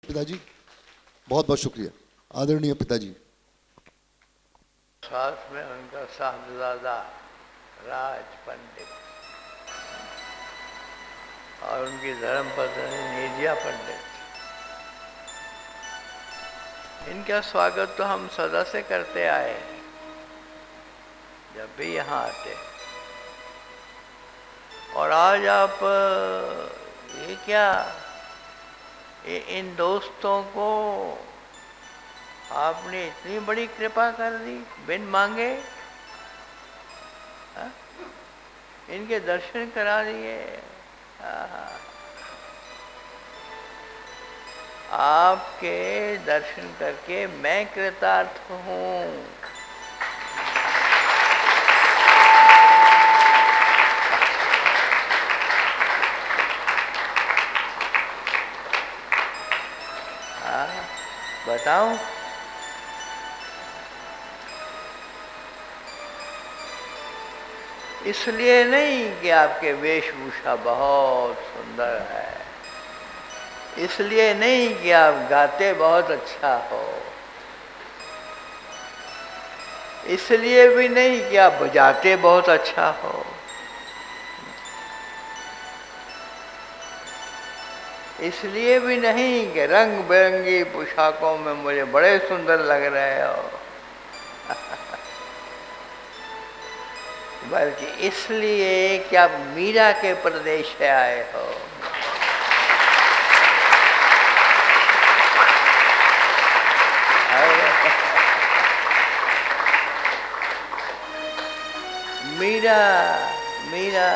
पिताजी बहुत बहुत शुक्रिया, आदरणीय पिताजी। साथ में उनका साहबजादा राज पंडित और उनकी धर्मपत्नी निधिया पंडित, इनका स्वागत तो हम सदा से करते आए हैं जब भी यहाँ आते। और आज आप ये क्या, इन दोस्तों को आपने इतनी बड़ी कृपा कर दी बिन मांगे, हा? इनके दर्शन करा दिए। आपके दर्शन करके मैं कृतार्थ हूँ। बताऊं, इसलिए नहीं कि आपके वेशभूषा बहुत सुंदर है, इसलिए नहीं कि आप गाते बहुत अच्छा हो, इसलिए भी नहीं कि आप बजाते बहुत अच्छा हो, इसलिए भी नहीं कि रंग बिरंगी पोशाकों में मुझे बड़े सुंदर लग रहे हो, बल्कि इसलिए कि आप मीरा के प्रदेश से आए हो। मीरा, मीरा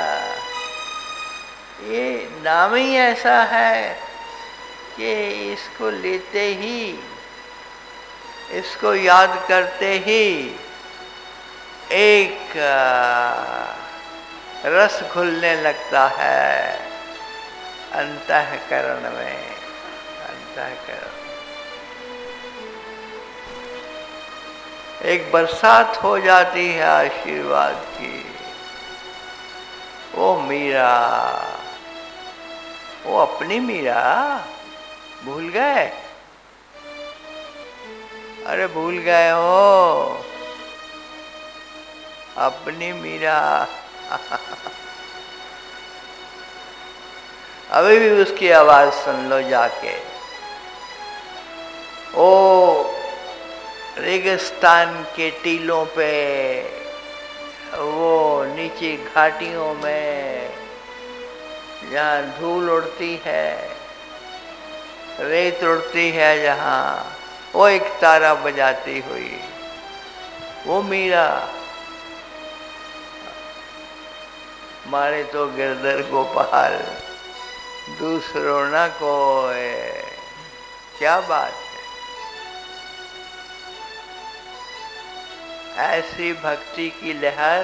ये नाम ही ऐसा है कि इसको लेते ही, इसको याद करते ही एक रस घुलने लगता है अंतःकरण में, अंतःकरण। एक बरसात हो जाती है आशीर्वाद की। वो मीरा, वो अपनी मीरा भूल गए? अरे भूल गए हो अपनी मीरा। अभी भी उसकी आवाज सुन लो जाके। ओ रेगिस्तान के टीलों पे, वो नीचे घाटियों में जहाँ धूल उड़ती है, रेत उड़ती है, जहाँ वो एक तारा बजाती हुई वो मीरा। मारे तो गिरधर गोपाल दूसरों न कोई। क्या बात है, ऐसी भक्ति की लहर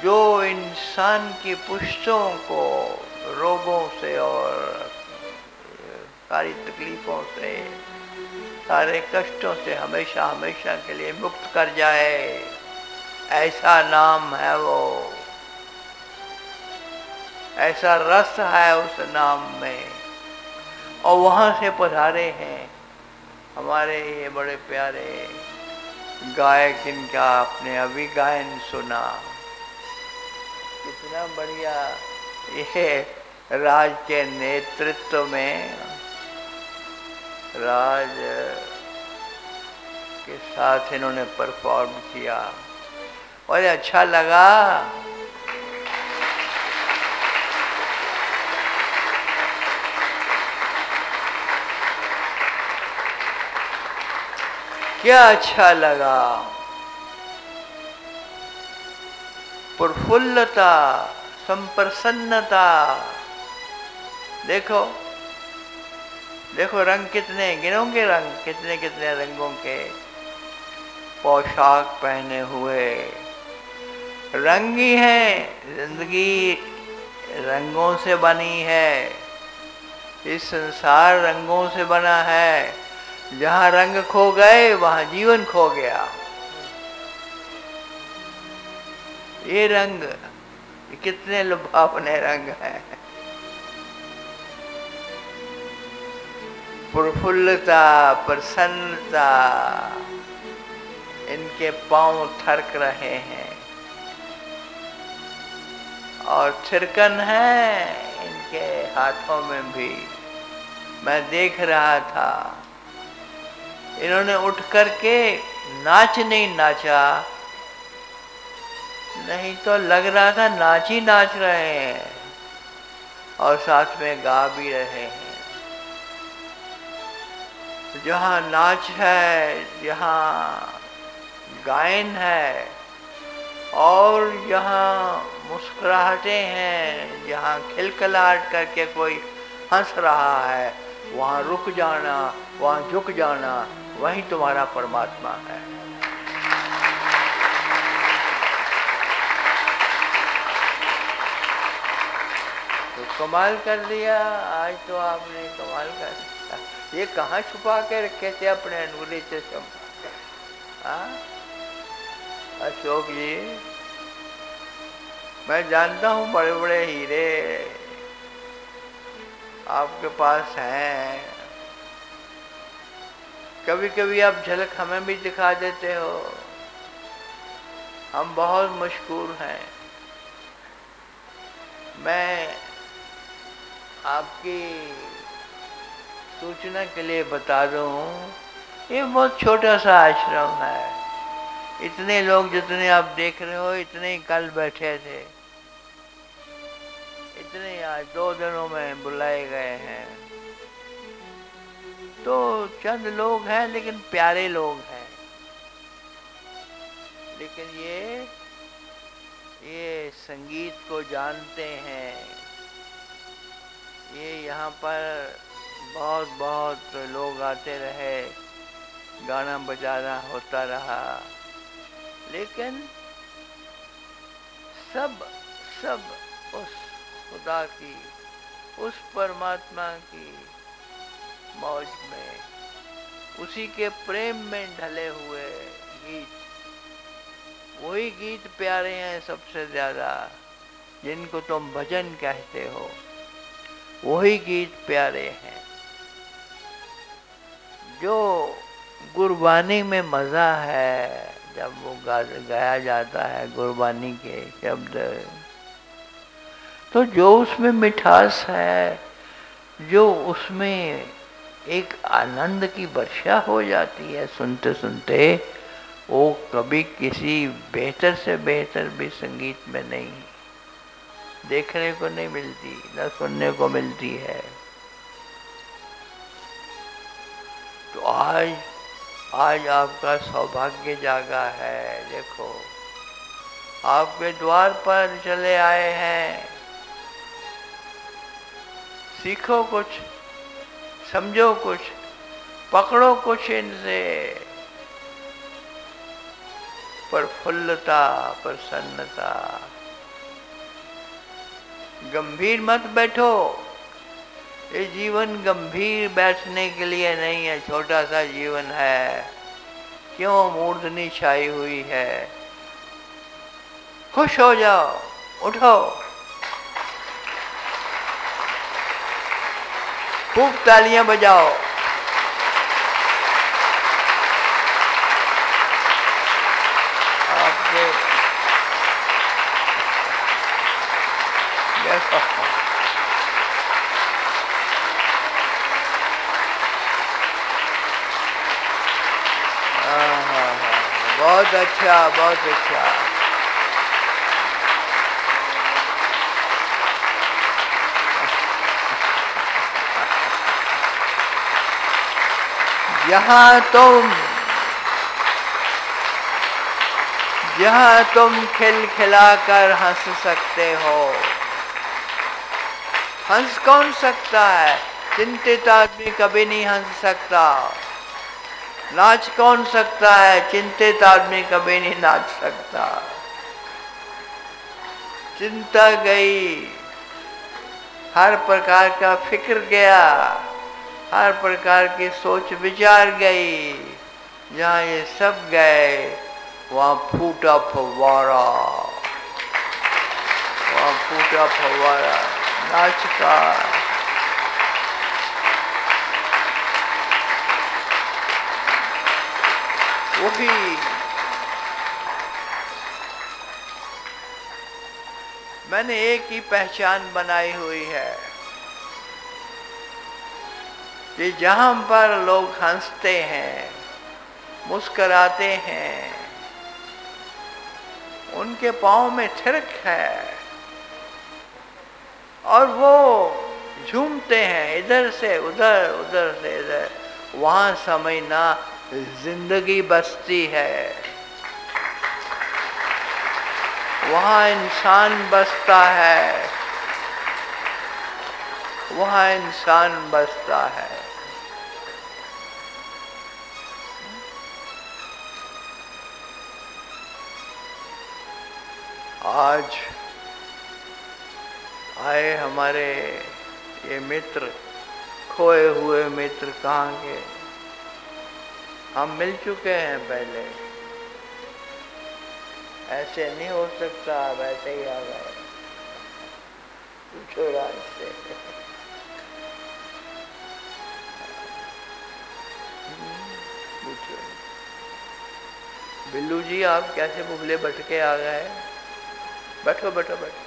जो इंसान की पुष्टों को रोगों से और सारी तकलीफों से, सारे कष्टों से हमेशा हमेशा के लिए मुक्त कर जाए, ऐसा नाम है वो, ऐसा रस है उस नाम में। और वहाँ से पधारे हैं हमारे ये बड़े प्यारे गायक, इनका आपने अभी गायन सुना, कितना बढ़िया। ये राज के नेतृत्व में, राज के साथ इन्होंने परफॉर्म किया और अच्छा लगा। क्या अच्छा लगा, प्रफुल्लता, संप्रसन्नता। देखो देखो रंग कितने, गिनोगे रंग कितने कितने रंगों के पोशाक पहने हुए। रंग ही है, जिंदगी रंगों से बनी है, इस संसार रंगों से बना है। जहाँ रंग खो गए वहाँ जीवन खो गया। ये रंग, ये कितने लुभावने रंग हैं। प्रफुल्लता, प्रसन्नता, इनके पांव थरक रहे हैं और थिरकन है इनके हाथों में भी। मैं देख रहा था, इन्होंने उठ करके नाच नहीं नाचा, नहीं तो लग रहा था नाच ही नाच रहे हैं और साथ में गा भी रहे हैं। जहाँ नाच है, जहाँ गायन है और जहाँ मुस्कुराहटें हैं, जहाँ खिलखिलाहट करके कोई हंस रहा है, वहाँ रुक जाना, वहाँ झुक जाना, वही तुम्हारा परमात्मा है। तो कमाल कर दिया आज तो आपने, कमाल कर दिया। ये कहाँ छुपा के रखे थे अपने अंगूठी चश्म? अशोक जी, मैं जानता हूँ बड़े बड़े हीरे आपके पास हैं, कभी कभी आप झलक हमें भी दिखा देते हो, हम बहुत मशहूर हैं। मैं आपकी सूचना के लिए बता दूं, ये बहुत छोटा सा आश्रम है। इतने लोग जितने आप देख रहे हो, इतने ही कल बैठे थे, इतने आज 2 दिनों में बुलाए गए हैं। तो चंद लोग हैं लेकिन प्यारे लोग हैं। लेकिन ये संगीत को जानते हैं। ये यहाँ पर बहुत बहुत लोग आते रहे, गाना बजाना होता रहा, लेकिन सब उस खुदा की, उस परमात्मा की मौज में, उसी के प्रेम में ढले हुए गीत, वही गीत प्यारे हैं सबसे ज्यादा, जिनको तुम भजन कहते हो, वही गीत प्यारे हैं। जो गुरबानी में मजा है, जब वो गाया जाता है गुरबानी के शब्द, तो जो उसमें मिठास है, जो उसमें एक आनंद की वर्षा हो जाती है सुनते सुनते, वो कभी किसी बेहतर से बेहतर भी संगीत में नहीं देखने को नहीं मिलती, न सुनने को मिलती है। तो आज आपका सौभाग्य जागा है। देखो, आपके द्वार पर चले आए हैं। सीखो कुछ, समझो कुछ, पकड़ो कुछ इनसे। प्रफुल्लता, प्रसन्नता, गंभीर मत बैठो। ये जीवन गंभीर बैठने के लिए नहीं है, छोटा सा जीवन है। क्यों मूर्धनी छाई हुई है? खुश हो जाओ, उठो, खूब तालियां बजाओ। आपके देखो, बहुत अच्छा, बहुत अच्छा। जहाँ तुम खिलखिलाकर हंस सकते हो। हंस कौन सकता है? चिंतित आदमी कभी नहीं हंस सकता। नाच कौन सकता है? चिंतित आदमी कभी नहीं नाच सकता। चिंता गई, हर प्रकार का फिक्र गया, हर प्रकार की सोच विचार गई। जहाँ ये सब गए, वहाँ फूटा फव्वारा, वहाँ फूटा फव्वारा नाच का। वही मैंने एक ही पहचान बनाई हुई है कि जहां पर लोग हंसते हैं, मुस्कुराते हैं, उनके पांव में थिरक है और वो झूमते हैं इधर से उधर, उधर से इधर, वहां समझना जिंदगी बसती है, वहां इंसान बसता है, वहां इंसान बसता है। आज आए हमारे ये मित्र, खोए हुए मित्र कहाँ के? हम मिल चुके हैं पहले, ऐसे नहीं हो सकता अब ऐसे ही आ गए, पूछो राज से। पूछो बिल्लू जी, आप कैसे बुगले भटके आ गए? बैठो बैठो बैठो।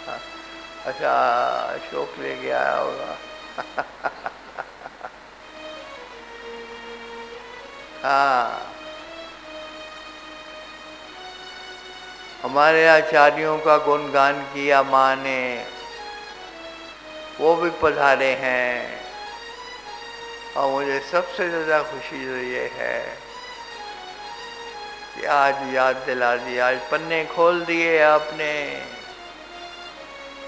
हाँ, अच्छा अशोक लेके आया होगा। हाँ, हमारे आचार्यों का गुणगान किया माँ ने, वो भी पधारे हैं। और मुझे सबसे ज़्यादा खुशी तो ये है कि आज याद दिला दिया, आज पन्ने खोल दिए आपने।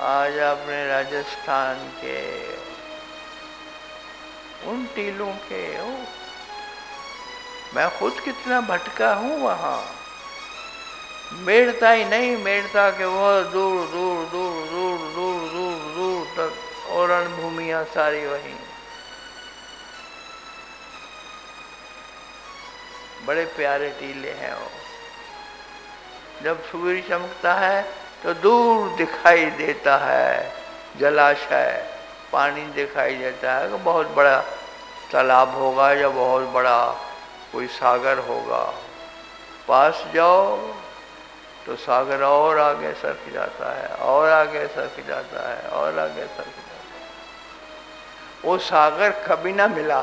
आज आपने राजस्थान के उन टीलों के, मैं खुद कितना भटका हूँ वहाँ, मेड़ता ही नहीं, मेड़ता के वो दूर दूर दूर दूर दूर दूर दूर तक और रणभूमियाँ सारी वहीं। बड़े प्यारे टीले हैं वो, जब सूर्य चमकता है तो दूर दिखाई देता है जलाशय, पानी दिखाई देता है कि बहुत बड़ा तालाब होगा या बहुत बड़ा कोई सागर होगा। पास जाओ तो सागर और आगे सरक जाता है, और आगे सरक जाता है, और आगे सरक जाता है। वो सागर कभी ना मिला,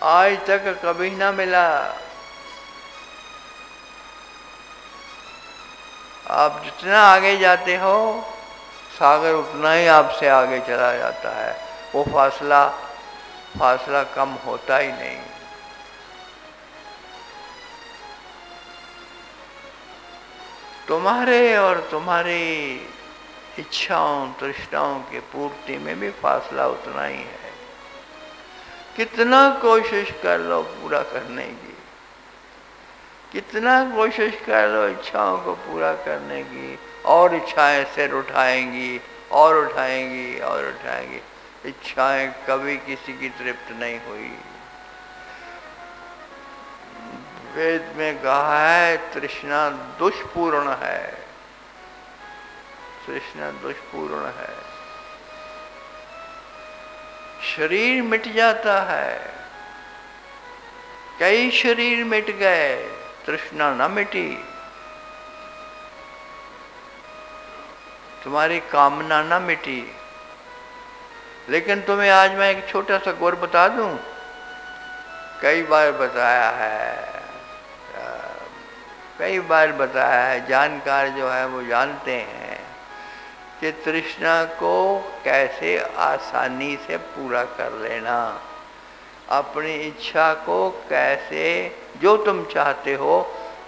आज तक कभी ना मिला। आप जितना आगे जाते हो सागर उतना ही आपसे आगे चला जाता है, वो फासला कम होता ही नहीं। तुम्हारे और तुम्हारी इच्छाओं तृष्णाओं की पूर्ति में भी फासला उतना ही है। कितना कोशिश कर लो पूरा करने की, कितना कोशिश कर लो इच्छाओं को पूरा करने की, और इच्छाएं सिर उठाएंगी और उठाएंगी और उठाएंगी। इच्छाएं कभी किसी की तृप्त नहीं हुई। वेद में कहा है तृष्णा दुष्पूर्ण है, तृष्णा दुष्पूर्ण है। शरीर मिट जाता है, कई शरीर मिट गए, तृष्णा न मिटी। तुम्हारी कामना न मिटी। लेकिन तुम्हें आज मैं एक छोटा सा गौर बता दूं, कई बार बताया है, कई बार बताया है, जानकार जो है वो जानते हैं कि तृष्णा को कैसे आसानी से पूरा कर लेना, अपनी इच्छा को कैसे जो तुम चाहते हो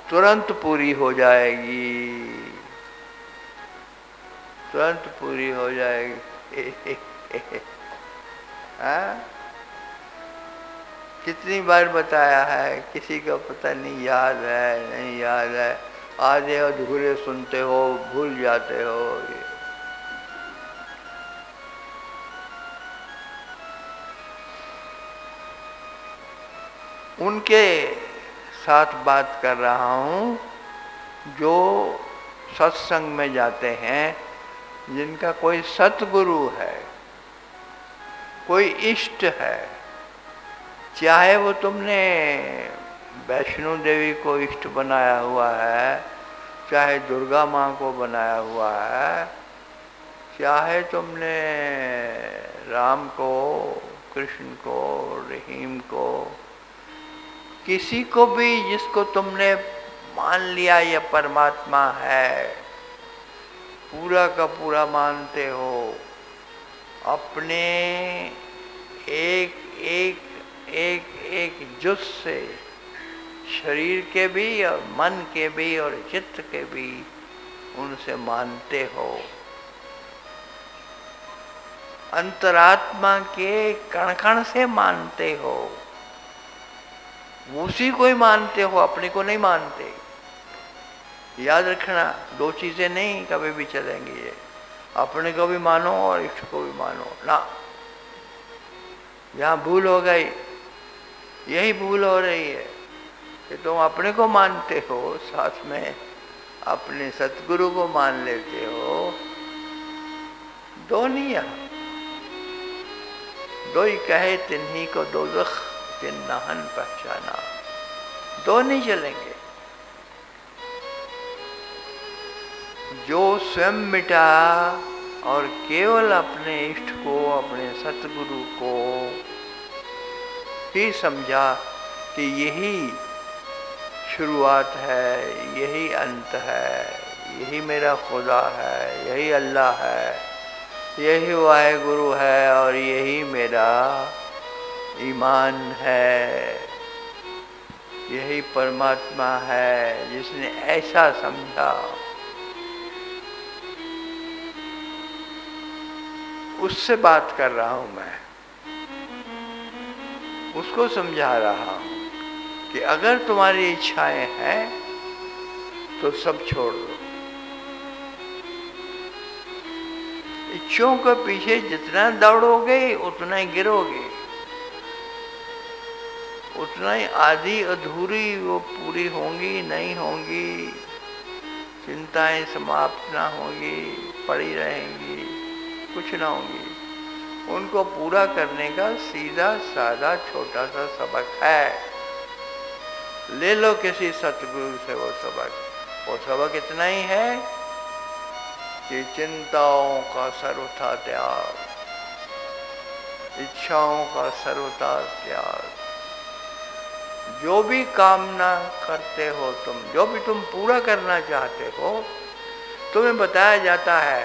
तुरंत पूरी हो जाएगी, तुरंत पूरी हो जाएगी। हाँ? कितनी बार बताया है, किसी को पता नहीं याद है, नहीं याद है, आधे अधूरे सुनते हो, भूल जाते हो। उनके साथ बात कर रहा हूँ जो सत्संग में जाते हैं, जिनका कोई सतगुरु है, कोई इष्ट है, चाहे वो तुमने वैष्णो देवी को इष्ट बनाया हुआ है, चाहे दुर्गा माँ को बनाया हुआ है, चाहे तुमने राम को, कृष्ण को, रहीम को, किसी को भी जिसको तुमने मान लिया ये परमात्मा है, पूरा का पूरा मानते हो, अपने एक एक एक एक जुज से, शरीर के भी और मन के भी और चित्त के भी उनसे मानते हो, अंतरात्मा के कण कण से मानते हो, उसी को ही मानते हो, अपने को नहीं मानते। याद रखना, दो चीजें नहीं कभी भी चलेंगी ये, अपने को भी मानो और इष्ट को भी मानो ना। यहाँ भूल हो गई, यही भूल हो रही है कि तुम अपने को मानते हो, साथ में अपने सतगुरु को मान लेते हो। दो नहीं, यहाँ दो ही कहे तिन्ही को दोज़ख जिन नाहन पहचाना, दो नहीं चलेंगे। जो स्वयं मिटा और केवल अपने इष्ट को, अपने सतगुरु को ही समझा कि यही शुरुआत है, यही अंत है, यही मेरा खुदा है, यही अल्लाह है, यही वाहेगुरु है और यही मेरा ईमान है, यही परमात्मा है, जिसने ऐसा समझा, उससे बात कर रहा हूं मैं, उसको समझा रहा हूं कि अगर तुम्हारी इच्छाएं हैं तो सब छोड़ दो। इच्छाओं के पीछे जितना दौड़ोगे उतना ही गिरोगे, उतना ही आधी अधूरी वो पूरी होंगी नहीं होंगी, चिंताएं समाप्त ना होंगी, पड़ी रहेंगी, कुछ ना होंगी। उनको पूरा करने का सीधा साधा छोटा सा सबक है। ले लो किसी सतगुरु से वो सबक इतना ही है कि चिंताओं का सर्वथा त्याग, इच्छाओं का सर्वथा त्याग, जो भी कामना करते हो तुम, जो भी तुम पूरा करना चाहते हो, तुम्हें बताया जाता है।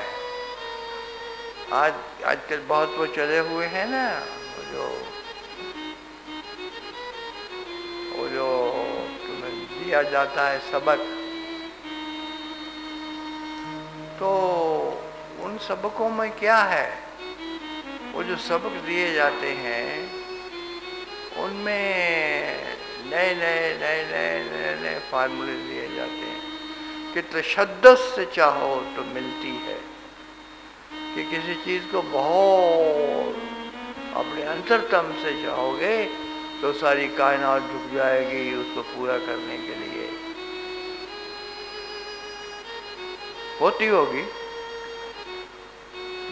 आजकल बहुत वो चले हुए हैं ना, वो जो तुम्हें दिया जाता है सबक, तो उन सबकों में क्या है, वो जो सबक दिए जाते हैं उनमें नए नए नए नए नए नए फार्मूले दिए जाते हैं कि तशद्दुद से चाहो तो मिलती है, कि किसी चीज को बहुत अपने अंतरतम से चाहोगे तो सारी कायनात झुक जाएगी उसको पूरा करने के लिए, होती होगी।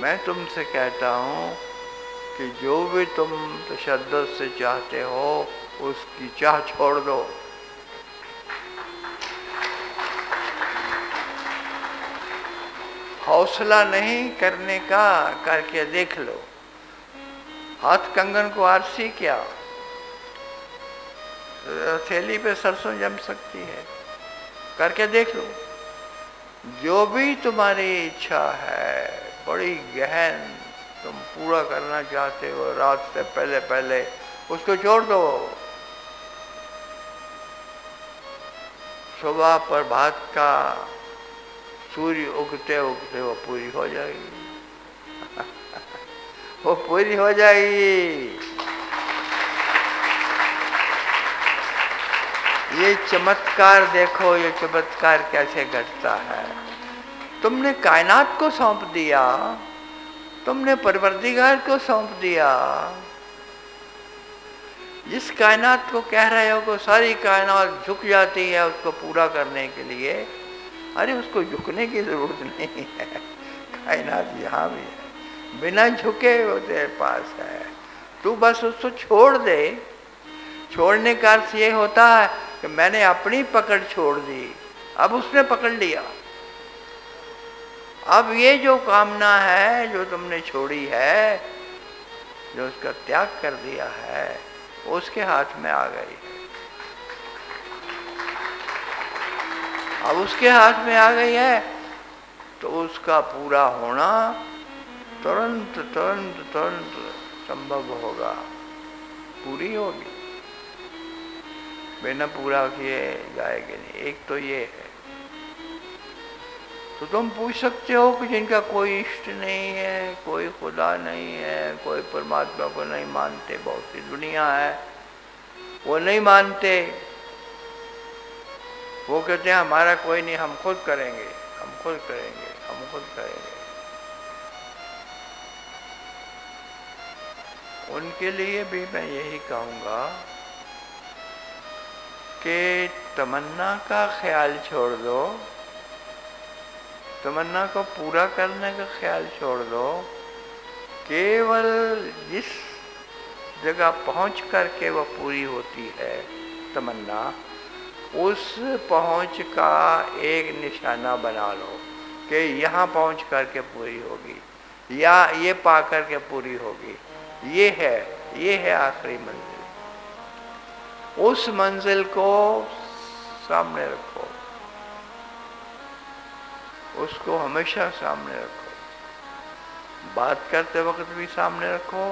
मैं तुमसे कहता हूं कि जो भी तुम तशद्दुद से चाहते हो उसकी चाह छोड़ दो। हौसला नहीं करने का, करके देख लो। हाथ कंगन को आरसी क्या, थैली पे सरसों जम सकती है, करके देख लो। जो भी तुम्हारी इच्छा है, बड़ी गहन तुम पूरा करना चाहते हो, रात से पहले पहले उसको छोड़ दो। सुबह प्रभात का सूर्य उगते उगते वो पूरी हो जाएगी वो पूरी हो जाएगी। ये चमत्कार देखो, ये चमत्कार कैसे घटता है। तुमने कायनात को सौंप दिया, तुमने परवरदिगार को सौंप दिया, जिस कायनात को कह रहे हो को सारी कायनात झुक जाती है उसको पूरा करने के लिए। अरे उसको झुकने की जरूरत नहीं है, कायनात यहाँ भी है, बिना झुके वो तेरे पास है। तू बस उसको छोड़ दे, छोड़ने का अर्थ ये होता है कि मैंने अपनी पकड़ छोड़ दी, अब उसने पकड़ लिया। अब ये जो कामना है जो तुमने छोड़ी है, जो उसका त्याग कर दिया है, उसके हाथ में आ गई है। अब उसके हाथ में आ गई है तो उसका पूरा होना तुरंत तुरंत तुरंत संभव होगा, पूरी होगी, बिना पूरा किए जाएगी नहीं। एक तो ये है। तो तुम पूछ सकते हो कि जिनका कोई इष्ट नहीं है, कोई खुदा नहीं है, कोई परमात्मा को नहीं मानते, बहुत सी दुनिया है वो नहीं मानते, वो कहते हैं हमारा कोई नहीं, हम खुद करेंगे, हम खुद करेंगे, हम खुद करेंगे। उनके लिए भी मैं यही कहूँगा कि तमन्ना का ख्याल छोड़ दो, तमन्ना को पूरा करने का ख्याल छोड़ दो। केवल जिस जगह पहुंच करके वह पूरी होती है तमन्ना, उस पहुंच का एक निशाना बना लो कि यहाँ पहुंच करके पूरी होगी, या ये पा करके पूरी होगी। ये है आखिरी मंजिल। उस मंजिल को सामने रखो, उसको हमेशा सामने रखो। बात करते वक्त भी सामने रखो,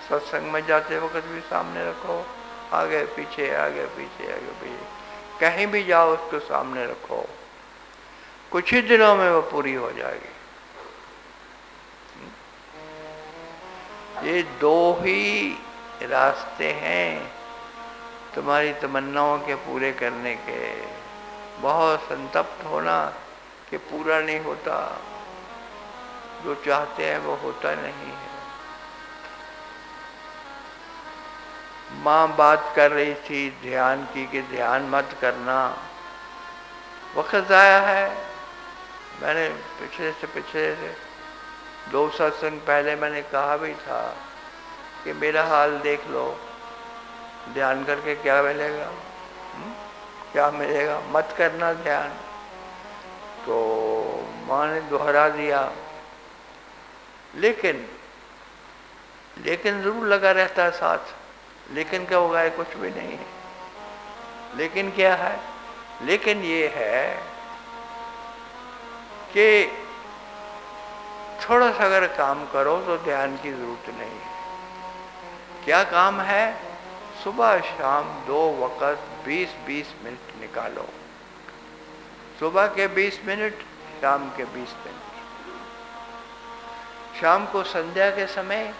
सत्संग में जाते वक्त भी सामने रखो, आगे पीछे आगे पीछे आगे पीछे कहीं भी जाओ उसको सामने रखो। कुछ ही दिनों में वो पूरी हो जाएगी। ये दो ही रास्ते हैं तुम्हारी तमन्नाओं के पूरे करने के। बहुत संतप्त होना कि पूरा नहीं होता, जो चाहते हैं वो होता नहीं है। माँ बात कर रही थी ध्यान की कि ध्यान मत करना, वक्त आया है। मैंने पिछले से 2 सत्संग पहले मैंने कहा भी था कि मेरा हाल देख लो, ध्यान करके क्या मिलेगा, क्या मिलेगा, मत करना ध्यान। तो माँ ने दोहरा दिया, लेकिन जरूर लगा रहता है साथ। लेकिन क्या होगा, कुछ भी नहीं है। लेकिन क्या है? लेकिन ये है कि थोड़ा सा अगर काम करो तो ध्यान की जरूरत नहीं है। क्या काम है? सुबह शाम 2 वक्त 20-20 मिनट निकालो। सुबह के 20 मिनट, शाम के 20 मिनट। शाम को संध्या के समय,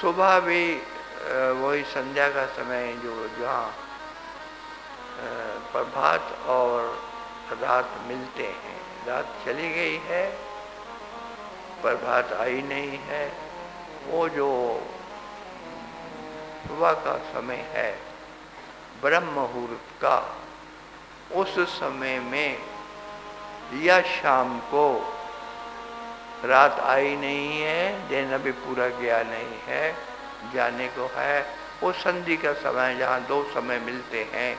सुबह भी वही संध्या का समय जो जहाँ प्रभात और रात मिलते हैं। रात चली गई है, प्रभात आई नहीं है। वो जो सुबह का समय है ब्रह्म मुहूर्त का, उस समय में या शाम को, रात आई नहीं है, दिन अभी पूरा गया नहीं है, जाने को है, वो संधि का समय जहाँ 2 समय मिलते हैं,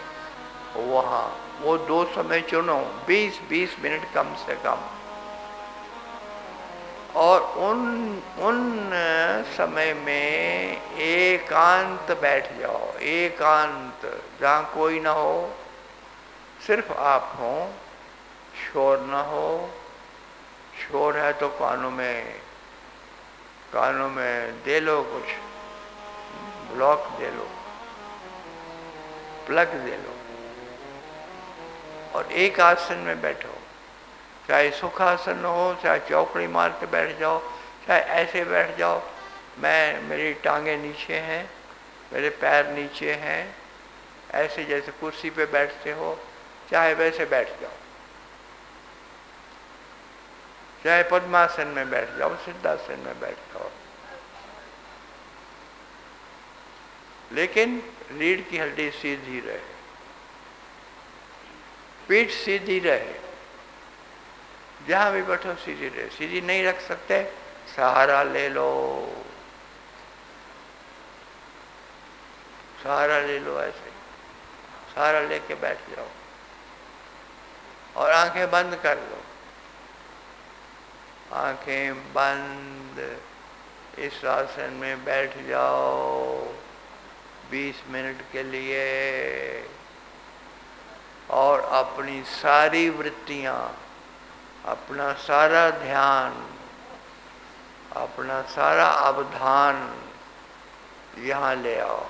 वहाँ वो 2 समय चुनो, 20-20 मिनट कम से कम। और उन समय में एकांत बैठ जाओ, एकांत, जहाँ कोई ना हो, सिर्फ आप हो, शोर ना हो। शोर है तो कानों में दे लो, कुछ ब्लॉक दे लो, प्लग दे लो, और एक आसन में बैठो। चाहे सुखासन हो, चाहे चौकड़ी मार के बैठ जाओ, चाहे ऐसे बैठ जाओ, मेरी टांगें नीचे हैं, मेरे पैर नीचे हैं, ऐसे जैसे कुर्सी पे बैठते हो, चाहे वैसे बैठ जाओ। चाहे पद्मासन में बैठ जाओ, सिद्धासन में बैठ जाओ, लेकिन रीढ़ की हड्डी सीधी रहे, पीठ सीधी रहे, जहां भी बैठो सीधी रहे। सीधी नहीं रख सकते, सहारा ले लो, सहारा ले लो, ऐसे सहारा लेके बैठ जाओ और आंखें बंद कर लो। आंखें बंद इस आसन में बैठ जाओ 20 मिनट के लिए और अपनी सारी वृत्तियां, अपना सारा ध्यान, अपना सारा अवधान यहाँ ले आओ।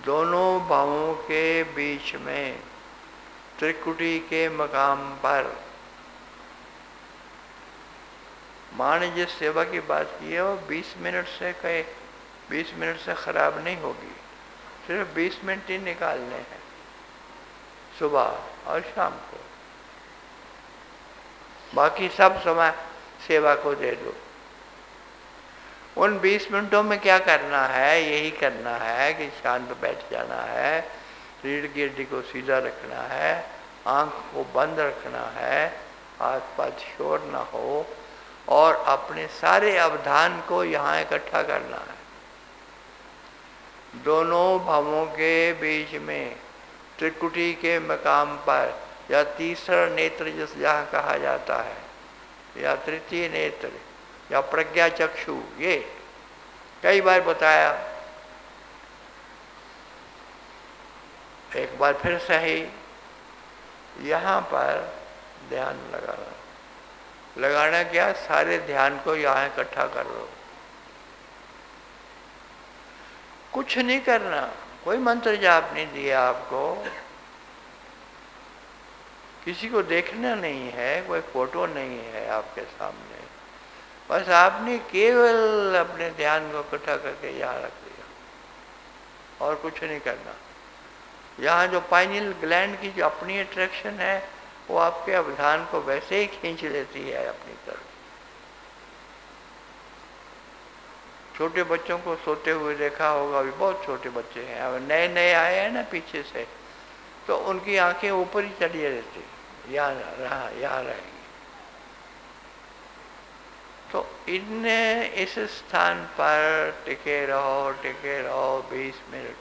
दोनों भावों के बीच में त्रिकुटी के मकाम पर माँ ने जिस सेवा की बात की है वो 20 मिनट से कहे 20 मिनट से खराब नहीं होगी। सिर्फ 20 मिनट ही निकालने हैं सुबह और शाम को, बाकी सब समय सेवा को दे दो। उन 20 मिनटों में क्या करना है? यही करना है कि शांत बैठ जाना है, रीढ़ की हड्डी को सीधा रखना है, आंख को बंद रखना है, आसपास शोर ना हो और अपने सारे अवधान को यहाँ इकट्ठा करना है। दोनों भावों के बीच में त्रिकुटी के मकाम पर या तीसरा नेत्र जिस जहाँ कहा जाता है या तृतीय नेत्र या प्रज्ञा चक्षु, ये कई बार बताया, एक बार फिर सही। यहाँ पर ध्यान लगाना क्या? सारे ध्यान को यहाँ इकट्ठा कर लो। कुछ नहीं करना, कोई मंत्र जाप नहीं दिया आपको, किसी को देखना नहीं है, कोई फोटो नहीं है आपके सामने, बस आपने केवल अपने ध्यान को इकट्ठा करके यहाँ रख दिया और कुछ नहीं करना। यहाँ जो पाइनियल ग्लैंड की जो अपनी अट्रैक्शन है वो आपके अवधान को वैसे ही खींच लेती है अपनी तरफ। छोटे बच्चों को सोते हुए देखा होगा, अभी बहुत छोटे बच्चे हैं, अब नए नए आए हैं ना पीछे से, तो उनकी आंखें ऊपर ही चली रहती, यहाँ रहेंगी। तो इनने इस स्थान पर टिके रहो 20 मिनट।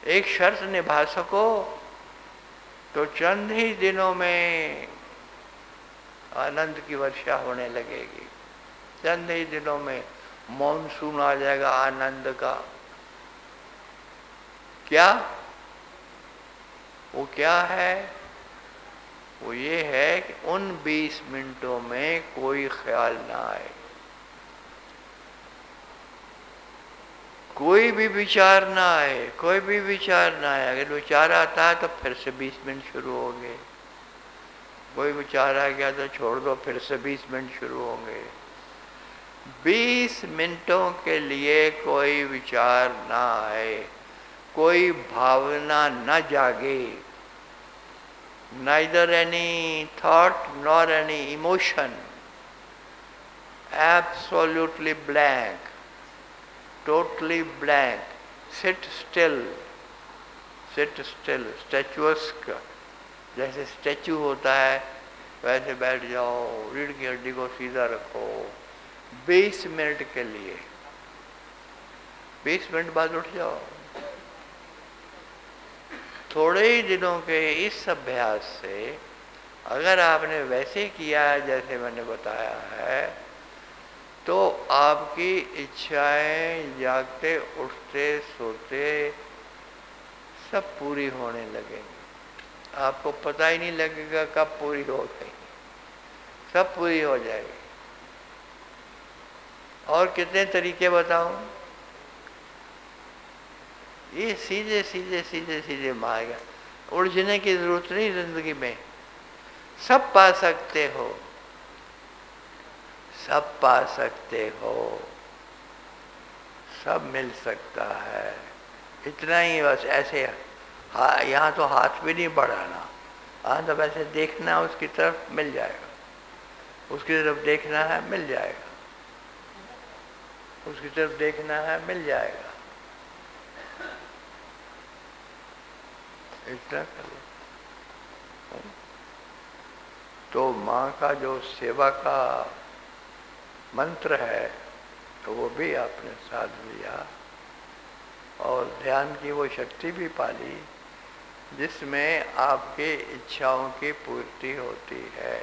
एक शर्त निभा सको तो चंद ही दिनों में आनंद की वर्षा होने लगेगी, चंद ही दिनों में मॉनसून आ जाएगा आनंद का। क्या वो क्या है? वो ये है कि उन 20 मिनटों में कोई ख्याल ना आए, कोई भी विचार ना आए, कोई भी विचार ना आए। अगर विचार आता है तो फिर से 20 मिनट शुरू होंगे, कोई विचार आ गया तो छोड़ दो, फिर से 20 मिनट शुरू होंगे। 20 मिनटों के लिए कोई विचार ना आए, कोई भावना न जागे, neither any thought nor any emotion, absolutely blank, totally blank, sit still, statuesque, जैसे स्टैचू होता है वैसे बैठ जाओ, रीढ़ की हड्डी को सीधा रखो 20 मिनट के लिए। 20 मिनट बाद उठ जाओ। थोड़े ही दिनों के इस अभ्यास से अगर आपने वैसे किया जैसे मैंने बताया है तो आपकी इच्छाएं जागते उठते सोते सब पूरी होने लगेंगी। आपको पता ही नहीं लगेगा कब पूरी हो गई, सब पूरी हो जाएगी। और कितने तरीके बताऊं? ये सीधे मारेगा, उलझने की जरूरत नहीं जिंदगी में, सब पा सकते हो, सब पा सकते हो, सब मिल सकता है। इतना ही बस ऐसे यहाँ तो हाथ भी नहीं बढ़ाना, हाँ तो वैसे देखना, उसकी तरफ मिल जाएगा, उसकी तरफ देखना है मिल जाएगा, उसकी तरफ देखना है मिल जाएगा। इतना कर लो। तो माँ का जो सेवा का मंत्र है तो वो भी आपने साध लिया और ध्यान की वो शक्ति भी पाली जिसमें आपकी इच्छाओं की पूर्ति होती है।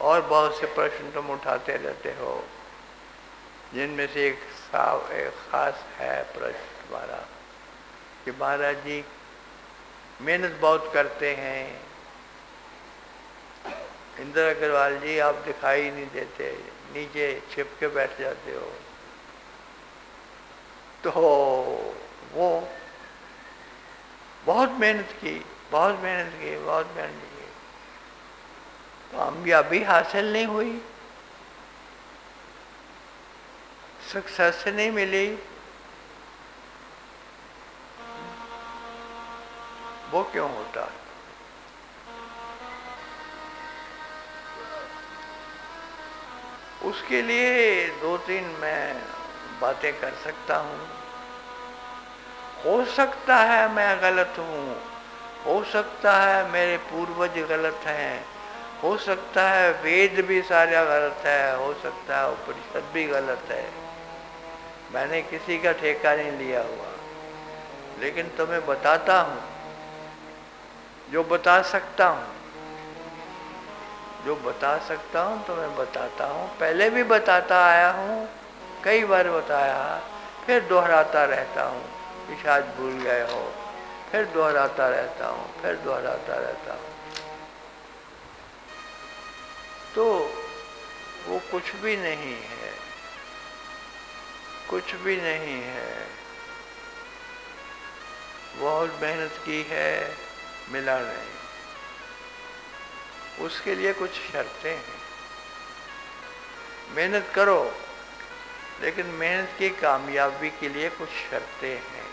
और बहुत से प्रश्न तुम उठाते रहते हो, जिनमें से एक खास है प्रश्न तुम्हारा कि महाराज जी मेहनत बहुत करते हैं, इंद्र अग्रवाल जी आप दिखाई नहीं देते, नीचे छिप के बैठ जाते हो। तो वो बहुत मेहनत की, बहुत मेहनत की, बहुत मेहनत की, कामयाबी हासिल नहीं हुई, सक्सेस नहीं मिली। वो क्यों होता है? उसके लिए दो तीन मैं बातें कर सकता हूँ। हो सकता है मैं गलत हूँ, हो सकता है मेरे पूर्वज गलत हैं, हो सकता है वेद भी सारा गलत है, हो सकता है उपनिषद भी गलत है। मैंने किसी का ठेका नहीं लिया हुआ, लेकिन तुम्हें बताता हूँ जो बता सकता हूँ, जो बता सकता हूँ तुम्हें बताता हूँ। पहले भी बताता आया हूँ, कई बार बताया, फिर दोहराता रहता हूँ कि शायद भूल गए हो, फिर दोहराता रहता हूँ, फिर दोहराता रहता हूँ। तो वो कुछ भी नहीं है, कुछ भी नहीं है। बहुत मेहनत की है, मिला नहीं। उसके लिए कुछ शर्तें हैं। मेहनत करो, लेकिन मेहनत की कामयाबी के लिए कुछ शर्तें हैं।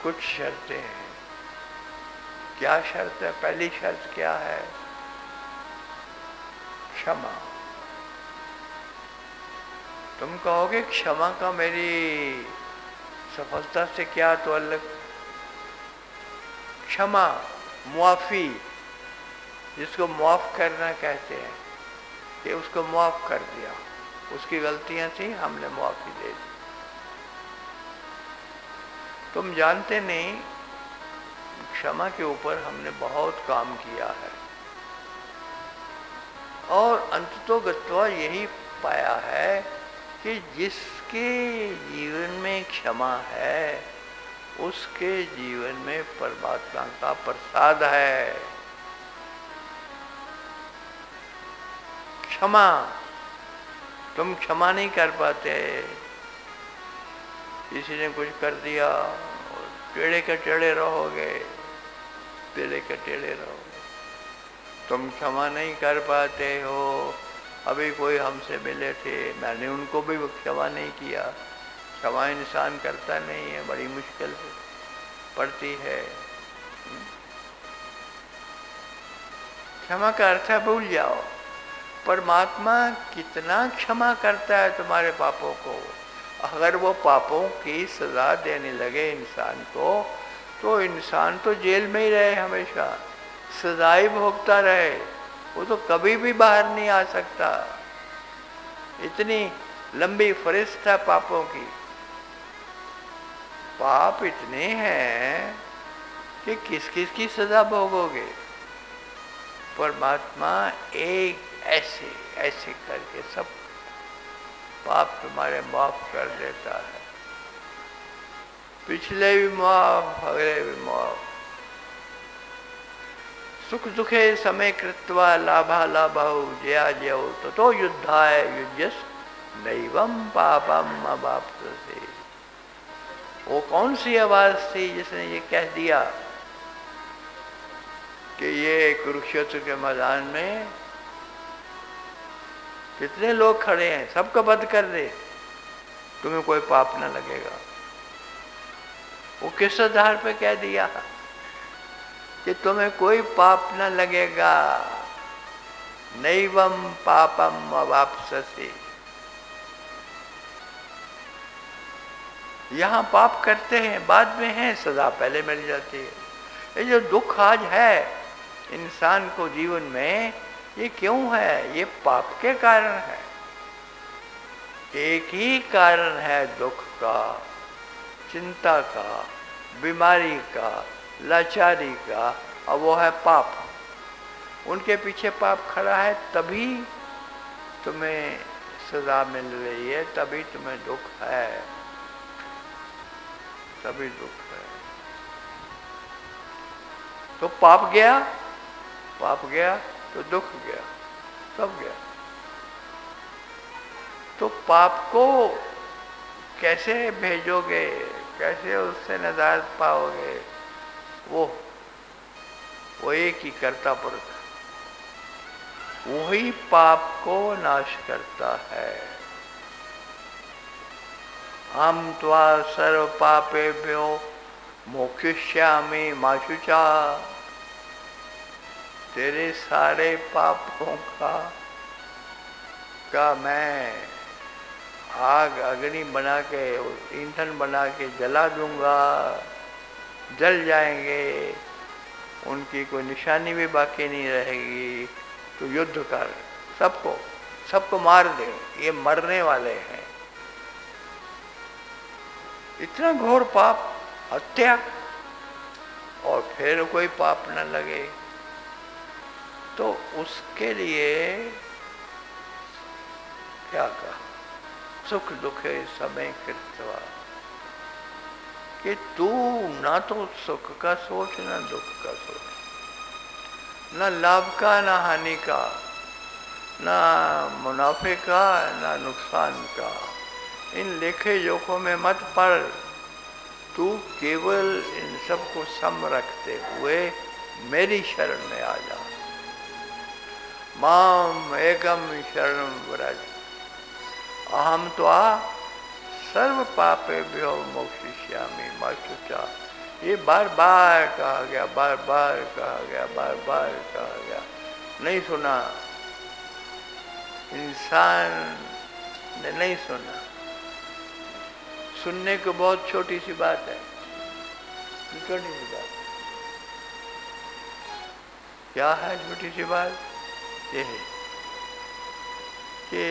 कुछ शर्तें हैं। क्या शर्त है? पहली शर्त क्या है? क्षमा। तुम कहोगे क्षमा का मेरी सफलता से क्या ताल्लुक? क्षमा, मुआफी, जिसको माफ करना कहते हैं, कि उसको माफ कर दिया, उसकी गलतियां थी, हमने माफी दे दी। तुम जानते नहीं, क्षमा के ऊपर हमने बहुत काम किया है और अंततोगत्वा यही पाया है कि जिसके जीवन में क्षमा है उसके जीवन में परमात्मा का प्रसाद है। क्षमा, तुम क्षमा नहीं कर पाते। किसी ने कुछ कर दिया, टेढ़े के टेढ़े रहोगे, टेढ़े के टेढ़े रहोगे। तुम क्षमा नहीं कर पाते हो। अभी कोई हमसे मिले थे, मैंने उनको भी क्षमा नहीं किया। क्षमा इंसान करता नहीं है, बड़ी मुश्किल पड़ती है। क्षमा का अर्थ है भूल जाओ। परमात्मा कितना क्षमा करता है तुम्हारे पापों को। अगर वो पापों की सजा देने लगे इंसान को, तो इंसान तो जेल में ही रहे, हमेशा सजाई भोगता रहे, वो तो कभी भी बाहर नहीं आ सकता। इतनी लंबी फरिश्त है पापों की। पाप इतने हैं कि किस किस की सजा भोगोगे। परमात्मा एक ऐसे ऐसे करके सब पाप तुम्हारे माफ कर देता है। पिछले भी माफ, अगले भी माफ। सुख दुखे समय कृत्वा लाभा लाभौ जया जयो ततो युद्धाय युज्यस नैवम पापम अवाप्स्यसे। वो कौन सी आवाज थी जिसने ये कह दिया कि ये कुरुक्षेत्र के मैदान में कितने लोग खड़े हैं, सबका वध कर दे, तुम्हें कोई पाप न लगेगा। वो किस आधार पे कह दिया कि तुम्हें कोई पाप न लगेगा? नैवम पापम अवाप्स्यसे। यहाँ पाप करते हैं, बाद में है सजा, पहले मिल जाती है। ये जो दुख आज है इंसान को जीवन में, ये क्यों है? ये पाप के कारण है। एक ही कारण है दुख का, चिंता का, बीमारी का, लाचारी का, और वो है पाप। उनके पीछे पाप खड़ा है, तभी तुम्हें सजा मिल रही है, तभी तुम्हें दुख है, तभी दुख है। तो पाप गया तो दुख गया, सब गया। तो पाप को कैसे भेजोगे, कैसे उससे निजात पाओगे? वो एक ही कर्ता पुरुष, वही पाप को नाश करता है। हम त्वा सर्व पापेभ्यो मोक्षयिष्यामि मा शुचा। तेरे सारे पापों का मैं आग अग्नि बना के, ईंधन बना के जला दूंगा, जल जाएंगे, उनकी कोई निशानी भी बाकी नहीं रहेगी। तो युद्ध कर, सबको मार दे, ये मरने वाले हैं। इतना घोर पाप, हत्या, और फिर कोई पाप न लगे, तो उसके लिए क्या कहा? सुख दुखे समय कृत्वा, कि तू ना तो सुख का सोच, ना दुख का सोच, ना लाभ का, ना हानि का, ना मुनाफे का, ना नुकसान का। इन लेखे जोखों में मत पड़। तू केवल इन सबको सम रखते हुए मेरी शरण में आ जा। माम एकम शरणम व्रज अहम त्वा सर्व पापेभ्यो मोक्षयिष्यामि मा शुचा। ये बार बार कहा गया, बार बार कहा गया, बार बार कहा गया, नहीं सुना, इंसान ने नहीं सुना। सुनने को बहुत छोटी सी बात है, छोटी सी बात। क्या है छोटी सी बात? ये है कि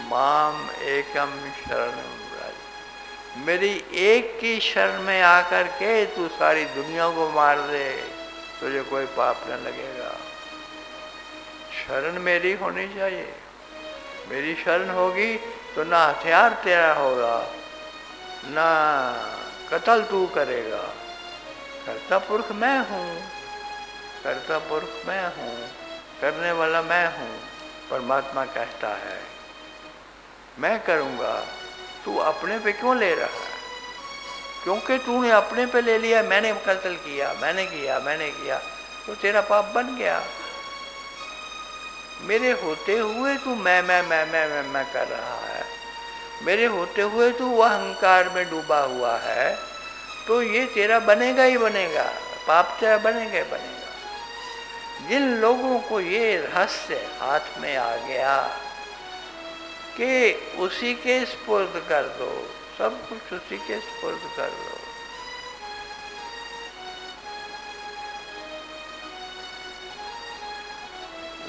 माम एकम शरणम व्रज, मेरी एक की शरण में आकर के तू सारी दुनिया को मार दे, तुझे कोई पाप न लगेगा। शरण मेरी होनी चाहिए। मेरी शरण होगी तो ना हथियार तेरा होगा, ना कत्ल तू करेगा। कर्ता पुरुष मैं हूँ, कर्ता पुरुष मैं हूँ, करने वाला मैं हूँ। परमात्मा कहता है मैं करूँगा, तू अपने पे क्यों ले रहा है? क्योंकि तूने अपने पे ले लिया, मैंने कत्ल किया, मैंने किया, तो तेरा पाप बन गया। मेरे होते हुए तू मैं कर रहा है, मेरे होते हुए तू अहंकार में डूबा हुआ है, तो ये तेरा बनेगा ही बनेगा, पाप तेरा बनेगा ही बनेगा। जिन लोगों को ये रहस्य हाथ में आ गया कि उसी के स्पुर्द कर दो, सब कुछ उसी के स्पुर्द कर दो,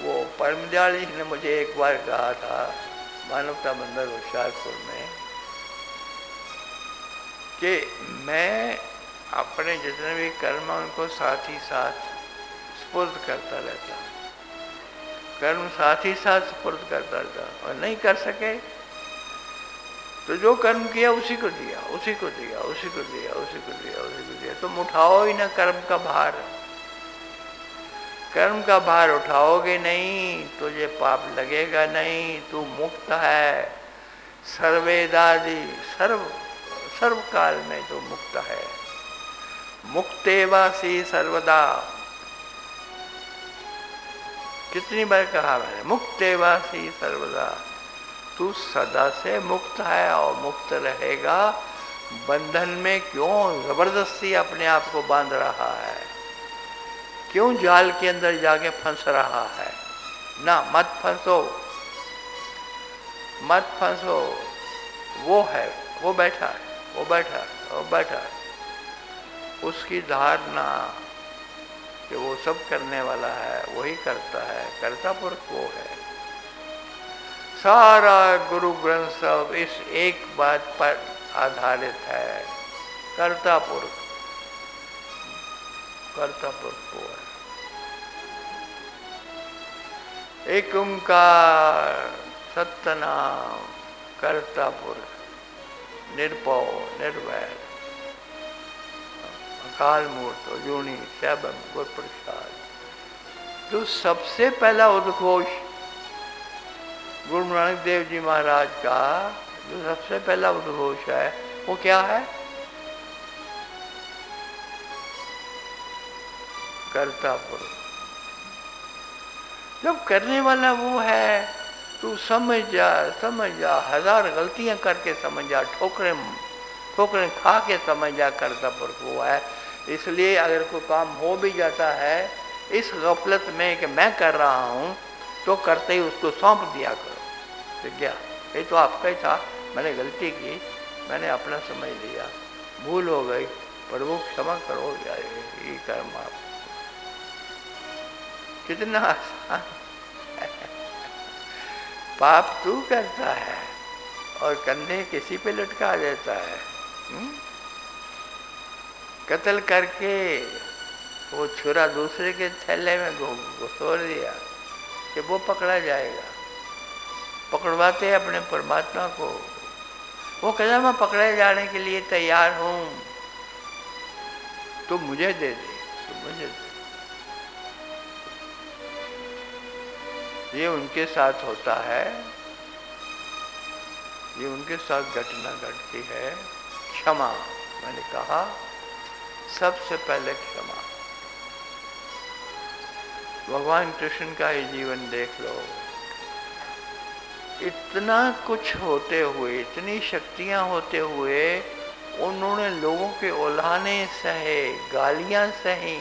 वो परमदयाल जी ने मुझे एक बार कहा था मानवता मंदिर होशियारपुर में कि मैं अपने जितने भी कर्म उनको साथ ही साथ स्पुर्द करता रहता, कर्म साथ ही साथ स्पुर्द करता रहता, और नहीं कर सके तो जो कर्म किया उसी को दिया, उसी को दिया, उसी को दिया, उसी को दिया, उसी को दिया। तुम उठाओ ही ना कर्म का भार। कर्म का भार उठाओगे नहीं, तुझे पाप लगेगा नहीं, तू मुक्त है। सर्वेदादि सर्व काल में तो मुक्त है। मुक्तेवासी सर्वदा, कितनी बार कहा मैंने, मुक्तेवासी सर्वदा। तू सदा से मुक्त है और मुक्त रहेगा। बंधन में क्यों जबरदस्ती अपने आप को बांध रहा है? क्यों जाल के अंदर जाके फंस रहा है? ना, मत फंसो, मत फंसो। वो है, वो बैठा है, वो बैठा है, वो बैठा है। उसकी धारणा कि वो सब करने वाला है, वही करता है, कर्ता पुरुष वो है। सारा गुरु ग्रंथ साहब इस एक बात पर आधारित है, कर्ता पुरुष, कर्ता पुरुष वो है। एक ओंकार सत्यनाम कर्ता पुरुष, निर्भव निर्वैर, अकाल मूर्त अजूनी सैभम गुर प्रसाद। जो सबसे पहला उद्घोष गुरु नानक देव जी महाराज का जो सबसे पहला उद्घोष है वो क्या है? कर्ता पुरुष। जब करने वाला वो है, तू समझ जा, हजार गलतियां करके समझ जा, ठोकरें खा के समझ जा, कर्ता पुरुष वो है। इसलिए अगर कोई काम हो भी जाता है इस गफलत में कि मैं कर रहा हूं, तो करते ही उसको सौंप दिया करो, तो क्या ये तो आपका ही था, मैंने गलती की, मैंने अपना समझ लिया, भूल हो गई, प्रभु क्षमा करो यार, ये कर्म आप। कितना आसान पाप तू करता है और कंधे किसी पे लटका देता है। कत्ल करके वो छुरा दूसरे के थैले में घुसोर दिया कि वो पकड़ा जाएगा। पकड़वाते अपने परमात्मा को, वो कहता मैं पकड़े जाने के लिए तैयार हूं, तो मुझे दे दे, तो मुझे दे। ये उनके साथ होता है, ये उनके साथ घटना घटती है। क्षमा, मैंने कहा सबसे पहले क्षमा। भगवान कृष्ण का ही जीवन देख लो, इतना कुछ होते हुए, इतनी शक्तियां होते हुए, उन्होंने लोगों के उल्हाने सहे, गालियां सही,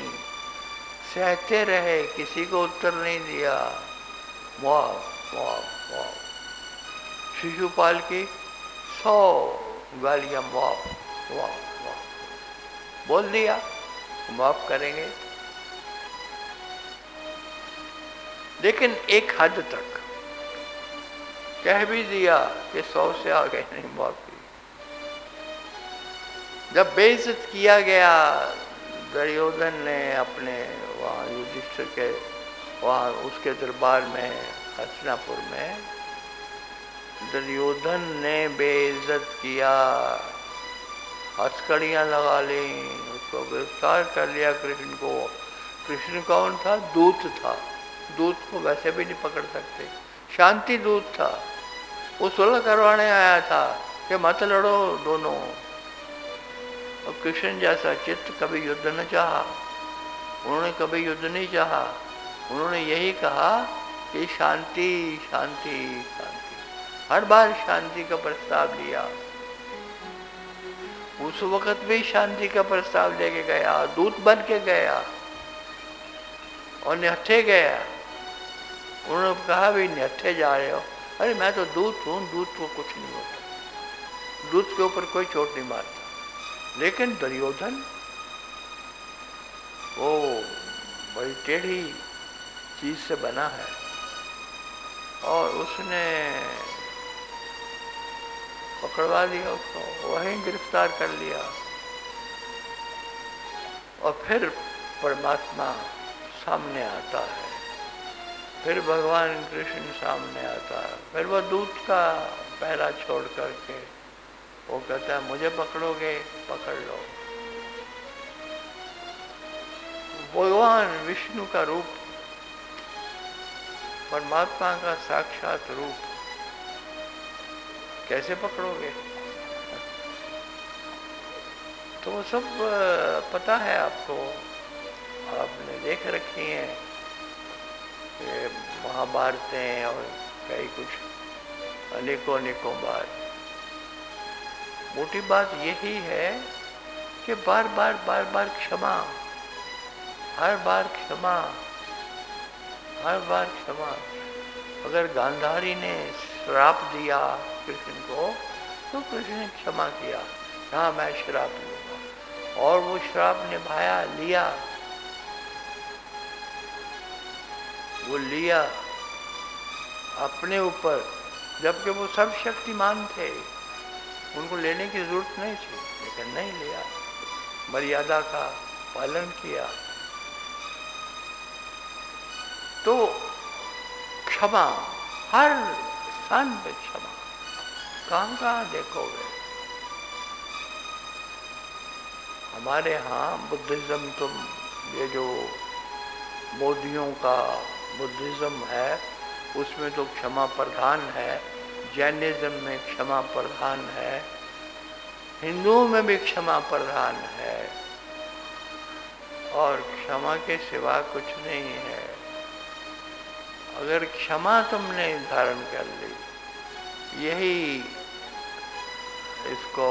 सहते रहे, किसी को उत्तर नहीं दिया। वाह वाह वाह। शिशुपाल की 100 गालियां माफ, वाह वाह, बोल दिया माफ करेंगे, लेकिन एक हद तक कह भी दिया कि 100 से आगे नहीं माफी। जब बेइज्जत किया गया दुर्योधन ने अपने वहाँ युधिष्ठिर के वहाँ उसके दरबार में हस्तिनापुर में, दुर्योधन ने बेइज्जत किया, हथकड़ियाँ लगा ली, उसको गिरफ्तार कर लिया कृष्ण को। कृष्ण कौन था? दूत था, दूत को वैसे भी नहीं पकड़ सकते, शांति दूत था, वो सुलह करवाने आया था कि मत लड़ो दोनों। और कृष्ण जैसा चित्त कभी युद्ध न चाहा, उन्होंने कभी युद्ध नहीं चाहा, उन्होंने यही कहा कि शांति शांति शांति, हर बार शांति का प्रस्ताव लिया। उस वक्त भी शांति का प्रस्ताव लेके गया, दूत बन के गया और निहत्थे गया। उन्होंने कहा भी निहत्थे जा रहे हो, अरे मैं तो दूत हूं, दूत को कुछ नहीं होता, दूत के ऊपर कोई चोट नहीं मारता। लेकिन दुर्योधन वो बड़ी टेढ़ी चीज से बना है और उसने पकड़वा लिया उसको, वहीं गिरफ्तार कर लिया। और फिर परमात्मा सामने आता है, फिर भगवान कृष्ण सामने आता है, फिर वो दूत का पहरा छोड़ करके वो कहता है मुझे पकड़ोगे पकड़ लो। भगवान विष्णु का रूप, परमात्मा का साक्षात रूप, कैसे पकड़ोगे? तो वो सब पता है आपको, आपने देख रखी हैं ये महाभारतें और कई कुछ अनेकों अनेकों बार। मोटी बात यही है कि बार बार क्षमा, हर बार क्षमा, हर बार क्षमा। अगर गांधारी ने श्राप दिया कृष्ण को तो कृष्ण ने क्षमा किया, हाँ मैं श्राप लूंगा, और वो श्राप निभाया, लिया। वो लिया अपने ऊपर, जबकि वो सर्वशक्तिमान थे, उनको लेने की जरूरत नहीं थी, लेकिन नहीं लिया, मर्यादा का पालन किया। तो क्षमा, हर स्थान पे क्षमा, कहाँ कहाँ देखोगे। हमारे यहाँ बुद्धिज्म, तुम ये जो मोदियों का बुद्धिज्म है उसमें तो क्षमा प्रधान है, जैनिज्म में क्षमा प्रधान है, हिंदुओं में भी क्षमा प्रधान है, और क्षमा के सिवा कुछ नहीं है। अगर क्षमा तुमने धारण कर ली, यही इसको,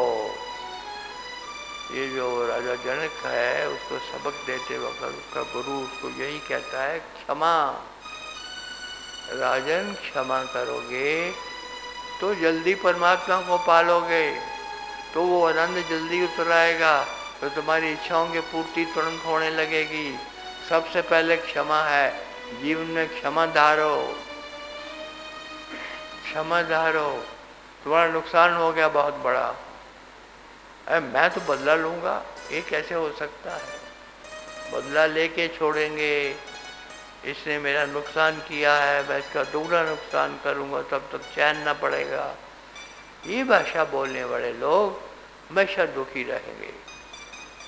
ये जो राजा जनक है उसको सबक देते वक्त उसका गुरु उसको यही कहता है, क्षमा राजन, क्षमा करोगे तो जल्दी परमात्मा को पालोगे, तो वो आनंद जल्दी उतर आएगा, तो तुम्हारी इच्छाओं की पूर्ति तुरंत होने लगेगी। सबसे पहले क्षमा है, जीवन में क्षमा धारो, क्षमा धारो। तुम्हारा नुकसान हो गया बहुत बड़ा, अरे मैं तो बदला लूंगा, ये कैसे हो सकता है? बदला लेके छोड़ेंगे, इसने मेरा नुकसान किया है, मैं इसका दोगुना नुकसान करूंगा, तब तक चैन ना पड़ेगा। ये भाषा बोलने वाले लोग हमेशा दुखी रहेंगे।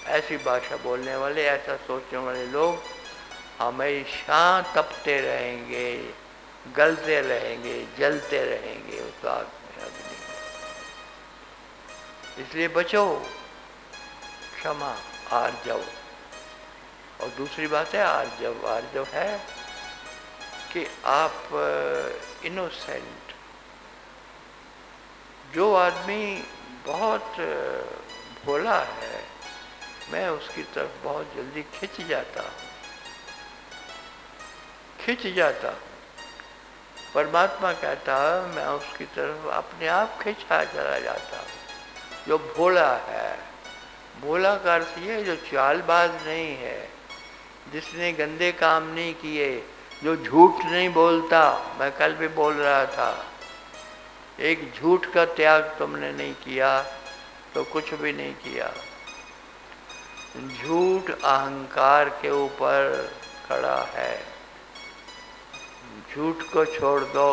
ऐसी भाषा बोलने वाले, ऐसा सोचने वाले लोग हमेशा तपते रहेंगे, गलते रहेंगे, जलते रहेंगे उस आग में, अग्नि में। इसलिए बचो, क्षमा, आर्जव। और दूसरी बात है आर्जव। आर्जव है कि आप इनोसेंट, जो आदमी बहुत भोला है, मैं उसकी तरफ बहुत जल्दी खिंच जाता हूँ, खिंच जाता। परमात्मा कहता है मैं उसकी तरफ अपने आप खिंचा चला जाता हूँ। जो भोला है, भोला का अर्थ ये जो चालबाज नहीं है, जिसने गंदे काम नहीं किए, जो झूठ नहीं बोलता। मैं कल भी बोल रहा था, एक झूठ का त्याग तुमने नहीं किया तो कुछ भी नहीं किया। झूठ अहंकार के ऊपर खड़ा है, झूठ को छोड़ दो।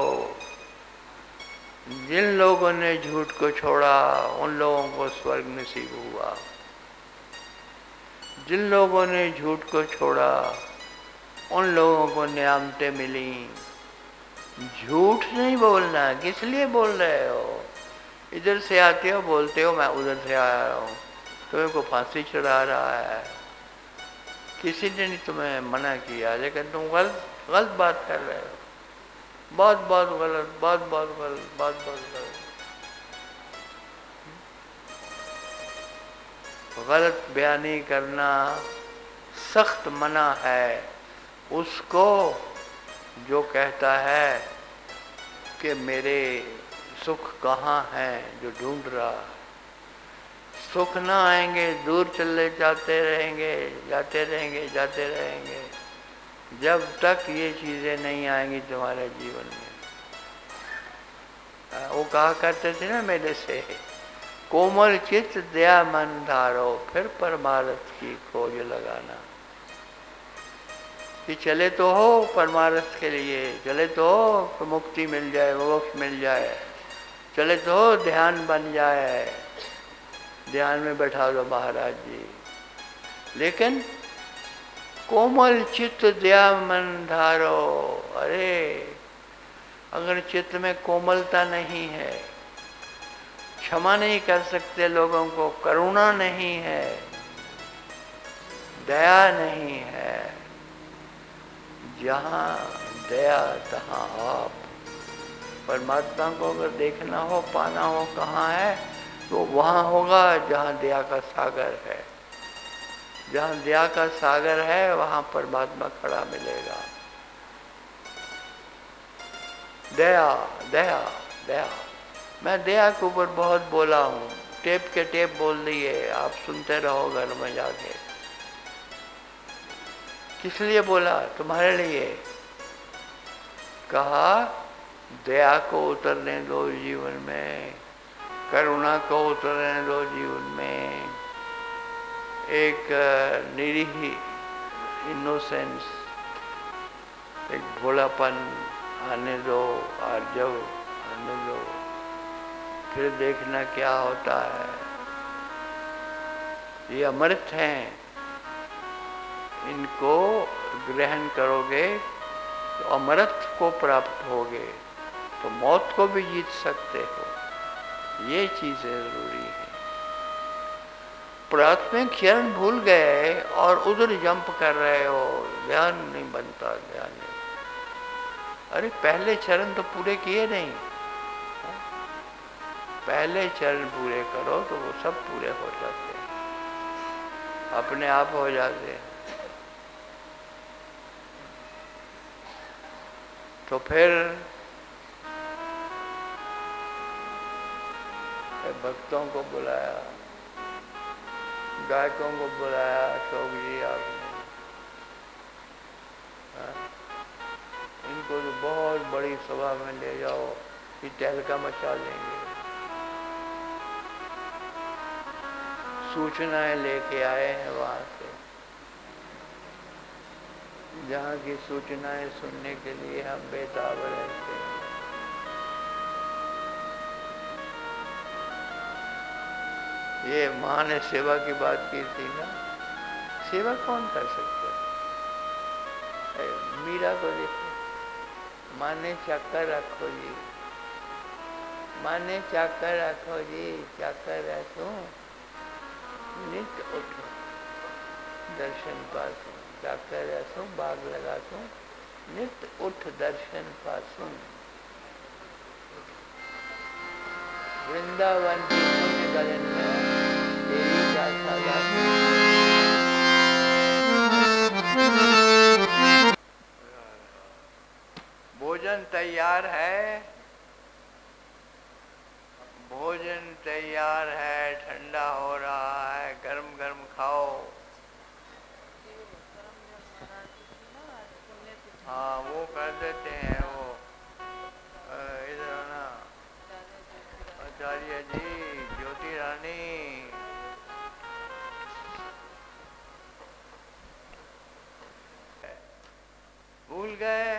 जिन लोगों ने झूठ को छोड़ा उन लोगों को स्वर्ग नसीब हुआ। जिन लोगों ने झूठ को छोड़ा उन लोगों को नियामतें मिली। झूठ नहीं बोलना, किस लिए बोल रहे हो? इधर से आते हो बोलते हो मैं उधर से आ रहा हूँ, तुम्हें को फांसी चढ़ा रहा है। किसी ने नहीं तुम्हें मना किया, लेकिन तुम गलत बात कर रहे हो। बहुत बहुत गलत, बहुत बहुत गलत, बहुत बहुत गलत। गलत बयानी करना सख्त मना है उसको जो कहता है कि मेरे सुख कहाँ हैं, जो ढूंढ रहा है। सुख ना आएंगे, दूर चले जाते रहेंगे, जाते रहेंगे, जाते रहेंगे, जब तक ये चीजें नहीं आएंगी तुम्हारे जीवन में। वो कहा करते थे ना मेरे से, कोमल चित्त दया मन धारो, फिर परमार्थ की खोज लगाना। कि चले तो हो परमार्थ के लिए, चले तो हो तो मुक्ति मिल जाए, मोक्ष मिल जाए, चले तो हो ध्यान बन जाए, ध्यान में बैठा दो महाराज जी। लेकिन कोमल चित्त दया मन धारो। अरे अगर चित्त में कोमलता नहीं है, क्षमा नहीं कर सकते लोगों को, करुणा नहीं है, दया नहीं है, जहाँ दया तहाँ आप। परमात्मा को अगर देखना हो, पाना हो, कहाँ है, तो वहाँ होगा जहाँ दया का सागर है। जहाँ दया का सागर है वहाँ परमात्मा खड़ा मिलेगा। दया दया दया। मैं दया के ऊपर बहुत बोला हूँ, टेप के टेप बोल दिए, आप सुनते रहो घर में जाके। किस लिए बोला? तुम्हारे लिए। कहा दया को उतरने दो जीवन में, करुणा को उतरने दो जीवन में, एक निरीह इनोसेंस, एक भोलापन आने दो, और जब आने दो फिर देखना क्या होता है। ये अमृत हैं, इनको ग्रहण करोगे तो अमृत को प्राप्त होगे, तो मौत को भी जीत सकते हो। ये चीजें जरूरी है। प्राथमिक चरण भूल गए और उधर जंप कर रहे हो, ध्यान नहीं बनता, ध्यान नहीं। अरे पहले चरण तो पूरे किए नहीं, पहले चरण पूरे करो तो वो सब पूरे हो जाते हैं, अपने आप हो जाते हैं। तो फिर भक्तों को बुलाया, गायकों को बुलाया, अशोक जी आपने, इनको तो बहुत बड़ी सभा में ले जाओ, ये तहलका मचा देंगे। सूचनाएं लेके आए हैं वहां से, जहाँ की सूचनाएं सुनने के लिए हम बेताब रहते हैं। ये माँ ने सेवा की बात की थी ना, सेवा कौन कर सकता है? मीरा को देखो, माँ ने चक्कर रखो जी, माँ ने चक्कर रखो जी, चक्कर रखो, नित्य उठो, दर्शन पासो, चक्कर रखो, बाग लगा दो, नित्य उठ दर्शन पासो। वृंदावन की गगन में तेरी दासा दासी। भोजन तैयार है, भोजन तैयार है, ठंडा हो रहा है, गरम गरम खाओ। हाँ वो कर देते हैं, वो इधर ना आचार्य जी, ज्योति रानी, भूल गए।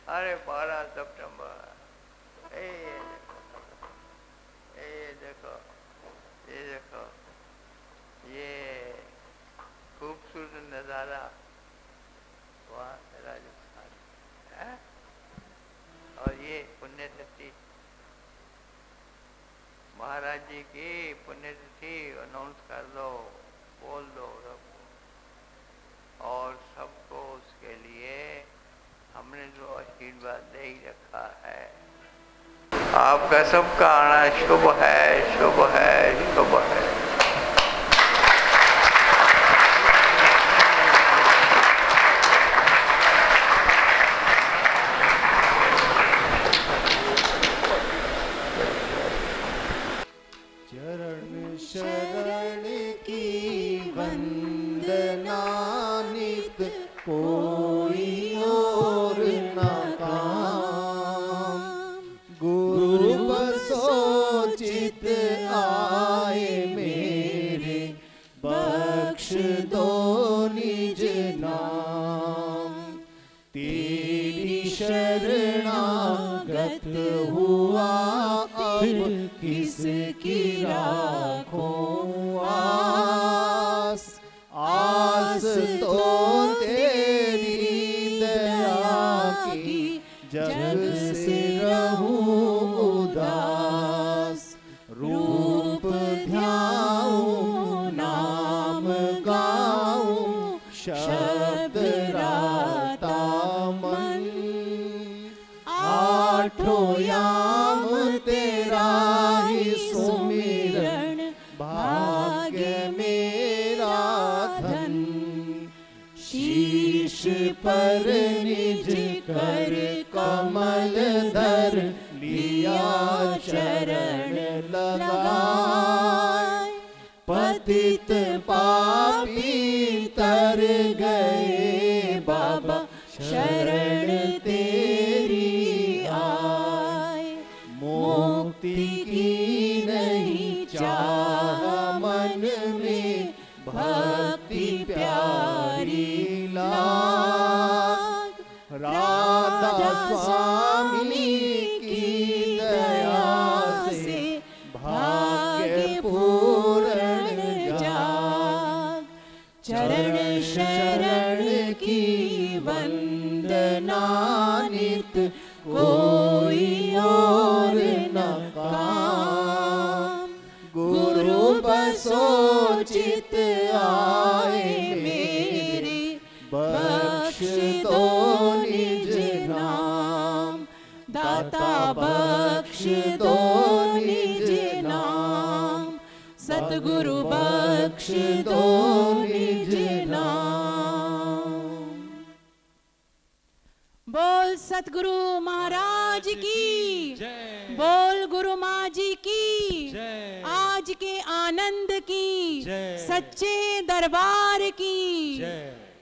अरे 12 सितंबर, ये देखो, ये देखो, ये खूबसूरत नज़ारा वहाँ राजस्थान है, और ये पुण्यतिथि महाराज जी की पुण्यतिथि अनाउंस कर दो, बोल दो सबको, और सबको उसके लिए हमने जो आशीर्वाद दे ही रखा है। आपका सबका आना शुभ है, शुभ है, शुभ है। चरण शरण की वंदना नित, कोई और न काम। गुरु बसो चित आए मेरे, बख्श दो निज नाम। तेरी शरणागत हुआ अब, किसकी राखों आस। आस तो तेरी दया की, जग से रहूं उदास। रूप ध्याऊं, नाम गाऊं, शब्द राता मन। आठों याम तेरा ही सुमिरन, भाग्य मेरा धन। शीश पर निज कर कमल धर, लिया चरण लगाए। पतित पापी तर गए बाबा, शरण तेरी स्वामी की दया से भाग्य पूर्ण जाग। चरण शरण की वंदना नित कोई और न काम। गुरु बसोचित आए मेरे बख्श दो निज नाम। दाता बख्श दो निज नाम। सतगुरु बख्श दो निज नाम। बोल सतगुरु महाराज की जय। बोल गुरु माँ जी की जय। आज के आनंद की जय। सच्चे दरबार की जय।